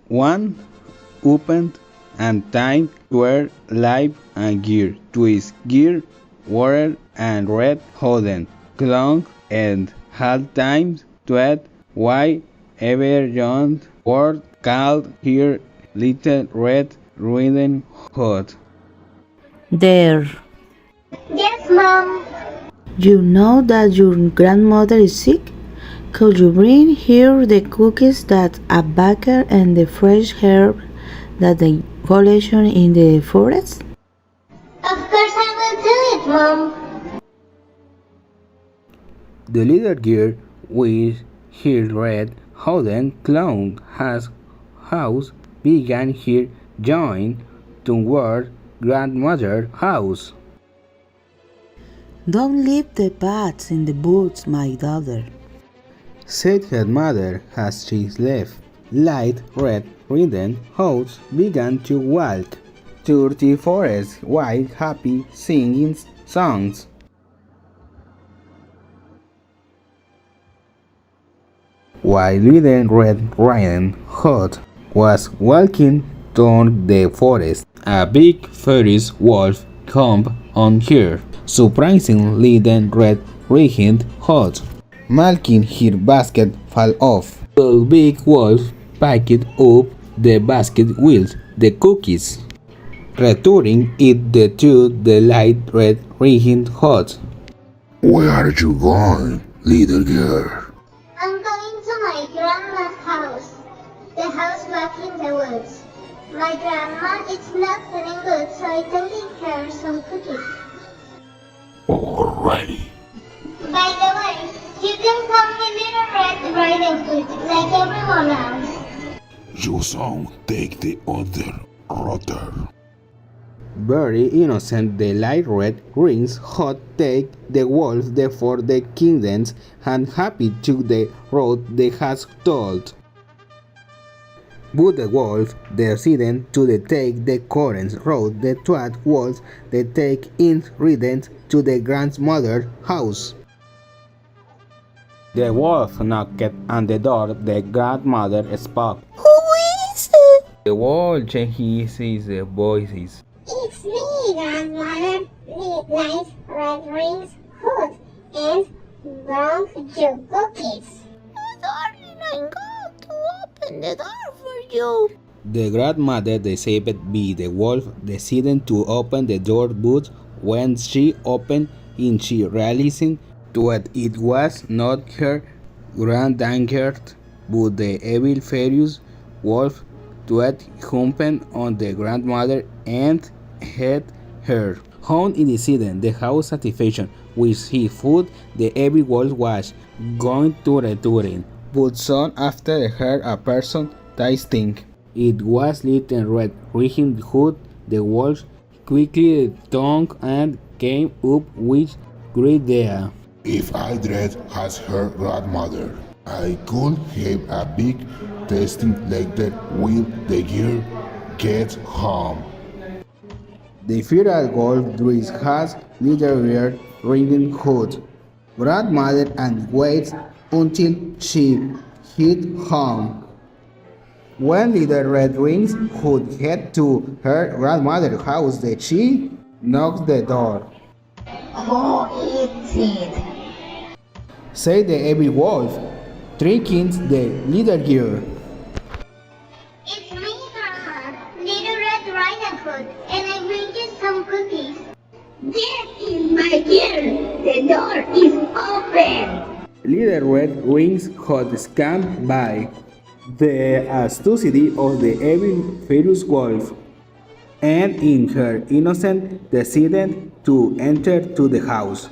One opened and time were live and gear, twist, gear, water and red holden, clunk and half times tweet, why ever young word called here little red riding hood. There. Yes, Mom. You know that your grandmother is sick? Could you bring her the cookies that a baker and the fresh herb that they collection in the forest? Of course I will do it, Mom. The little girl with her red holden clown has house began her journey toward grandmother's house. Don't leave the bats in the woods, my daughter, Said her mother as she left. Light red ridden house began to walk through the forest while happy singing songs. While little Red Riding Hood was walking through the forest, a big furious wolf came on her, surprising little Red Riding Hood. Making her basket fall off. The big wolf packed up the basket with the cookies, returning it to the light Red Riding Hood. Where are you going, little girl? I'm going to my grandma's house. The house back in the woods. My grandma is not feeling good, so I can give her some cookies. Alrighty. By the way, you can call me Little Red Riding Hood, like everyone else. You son take the other rotter. Very innocent, the light red rings hot take the wolf for the kingdoms and happy to the road they has told. But the wolf decided to take the current road the twat wolves they take in ridden to the grandmother's house. The wolf knocked on the door. The grandmother spoke. Who is it? The wolf changed his voices. It's me, grandmother. Nice red rings, hood, and brown your cookies. Oh, darling, I'm going to open the door for you. The grandmother deceived by the wolf decided to open the door, but when she opened it, she realized that it was not her granddaughter, but the evil furious wolf that jumped on the grandmother and ate her. Home in the incident, the house satisfaction with his food, the evil wolf was going to return, but soon after heard a person tasting. It was Little Red Riding Hood. The wolf quickly turned and came up with great idea. If I dread has her grandmother, I could have a big tasting later when the girl gets home. The feral wolf dress has Little Red Riding Hood grandmother and waits until she hit home. When Little Red Wings Hood head to her grandmother's house, she knocks the door. Who is it? Say the evil wolf, tricking the little girl. It's me, Grandma, Little Red Riding Hood, and I bring you some cookies. This is my girl. The door is open. Little Red Wings Hood scammed by the astucity of the evil furious wolf, and in her innocence decided to enter to the house.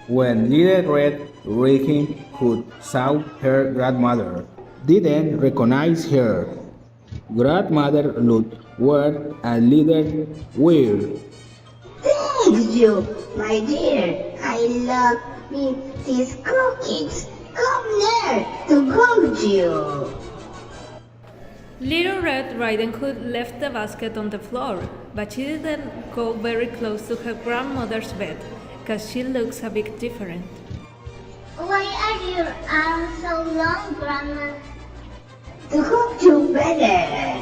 When Little Red Riding Hood saw her grandmother, didn't recognize her. Grandmother looked weird and little weird. Thank you, my dear. I love these cookies. Come near to hug you. Little Red Riding Hood left the basket on the floor, but she didn't go very close to her grandmother's bed, because she looks a bit different. Why are your arms so long, Grandma? To hug you better.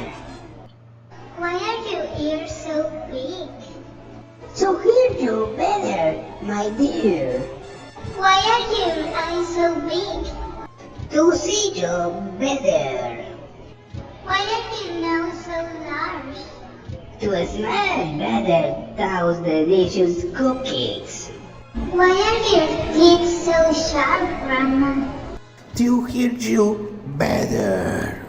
my dear. Why are your eyes so big? To see you better. Why are your nose so large? To smell better those delicious cookies. Why are your teeth so sharp, Grandma? To hear you better.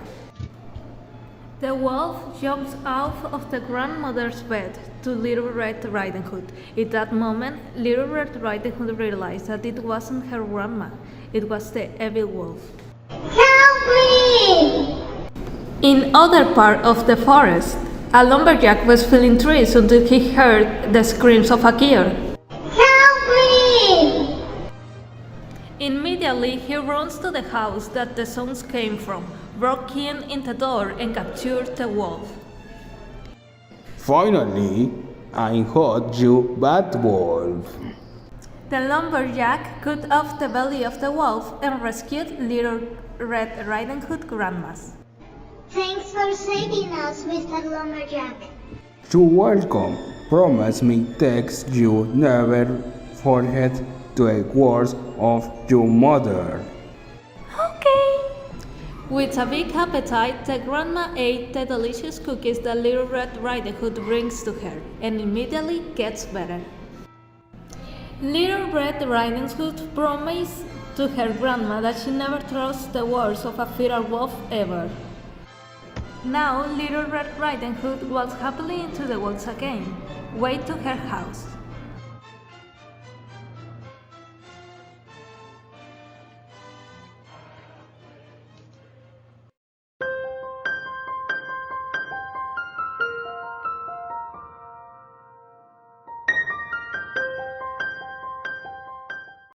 The wolf jumps out of the grandmother's bed to Little Red Riding Hood. In that moment, Little Red Riding Hood realized that it wasn't her grandma, it was the evil wolf. Help me! In other part of the forest, a lumberjack was felling trees until he heard the screams of a deer. Help me! Immediately, he runs to the house that the sounds came from, broke in the door, and captured the wolf. Finally, I caught you, bad wolf. The lumberjack cut off the belly of the wolf and rescued Little Red Riding Hood grandmas. Thanks for saving us, Mr. Lumberjack. You're welcome. Promise me text you never forget the words of your mother. Okay. With a big appetite, the grandma ate the delicious cookies that Little Red Riding Hood brings to her, and immediately gets better. Little Red Riding Hood promised to her grandma that she never trusts the words of a feral wolf ever. Now, Little Red Riding Hood walks happily into the woods again, way to her house.